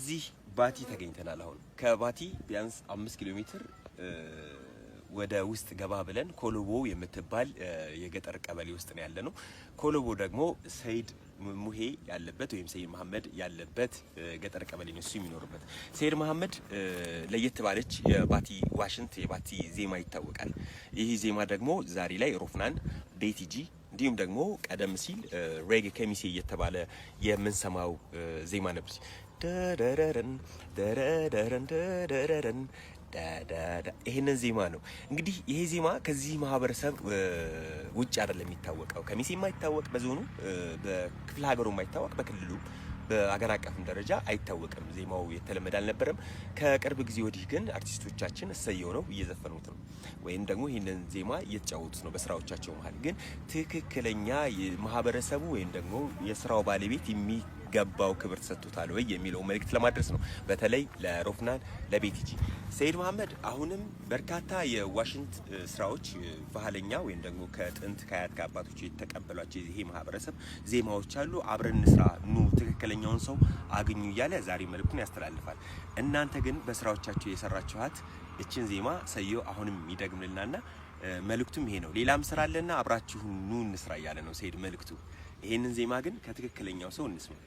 እዚህ ባቲ ተገኝተናል። አሁን ከባቲ ቢያንስ 5 ኪሎ ሜትር ወደ ውስጥ ገባ ብለን ኮሎቦ የምትባል የገጠር ቀበሌ ውስጥ ነው ያለነው። ኮሎቦ ደግሞ ሰይድ ሙሄ ያለበት ወይም ሰይድ መሐመድ ያለበት ገጠር ቀበሌ ነው እሱ የሚኖርበት። ሰይድ መሐመድ ለየት ባለች የባቲ ዋሽንት የባቲ ዜማ ይታወቃል። ይህ ዜማ ደግሞ ዛሬ ላይ ሮፍናን ቤቲጂ እንዲሁም ደግሞ ቀደም ሲል ሬጌ ከሚሴ እየተባለ የምንሰማው ዜማ ነበር። ደረረን ደረረን ደረረን ይሄንን ዜማ ነው እንግዲህ ይሄ ዜማ ከዚህ ማህበረሰብ ውጭ አይደለም የሚታወቀው። ከሚሴ የማይታወቅ በዞኑ በክፍለ ሀገሩ የማይታወቅ በክልሉ በአገር አቀፍም ደረጃ አይታወቅም። ዜማው የተለመደ አልነበረም። ከቅርብ ጊዜ ወዲህ ግን አርቲስቶቻችን እሰየው ነው እየዘፈኑት ነው ወይም ደግሞ ይሄንን ዜማ እየተጫወቱት ነው በስራዎቻቸው መሀል። ግን ትክክለኛ ማህበረሰቡ ወይም ደግሞ የስራው ባለቤት የሚገባው ክብር ተሰጥቶታል ወይ የሚለው መልእክት ለማድረስ ነው። በተለይ ለሮፍናን ለቤቲጂ ሰይድ መሐመድ አሁንም በርካታ የዋሽንት ስራዎች ባህለኛ ወይም ደግሞ ከጥንት ከአያት ከአባቶች የተቀበሏቸው ይሄ ማህበረሰብ ዜማዎች አሉ። አብረን ስራ ኑ ትክክለኛውን ሰው አግኙ እያለ ዛሬ መልእክቱን ያስተላልፋል። እናንተ ግን በስራዎቻችሁ የሰራችኋት እችን ዜማ ሰየው አሁንም ይደግምልናልና መልእክቱም ይሄ ነው። ሌላም ስራ አለና አብራችሁ ኑ እንስራ እያለ ነው ሰይድ መልእክቱ። ይሄንን ዜማ ግን ከትክክለኛው ሰው እንስማ።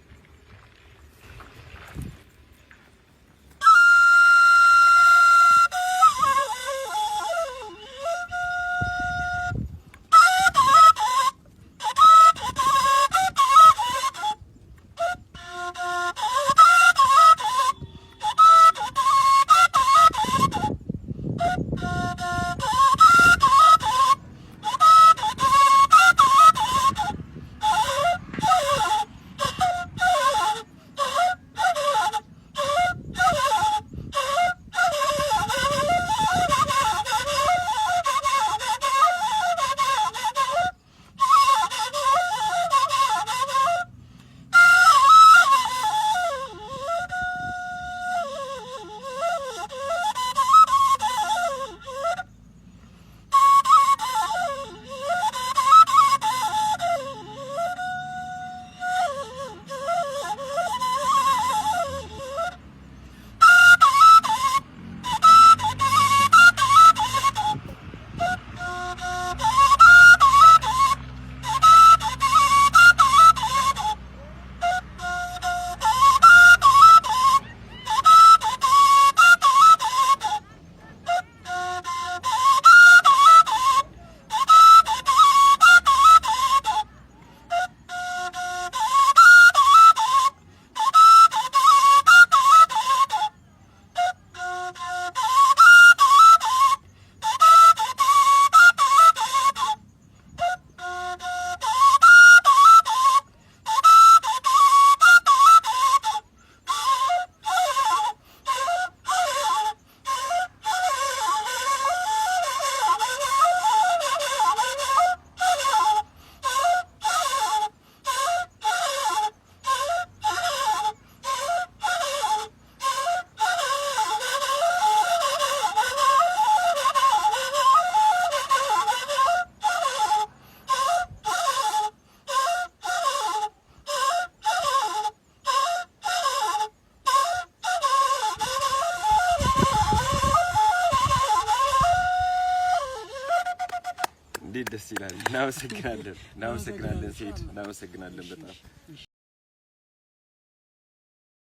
ደስ ይላል። እናመሰግናለን ሰይድ፣ እናመሰግናለን በጣም።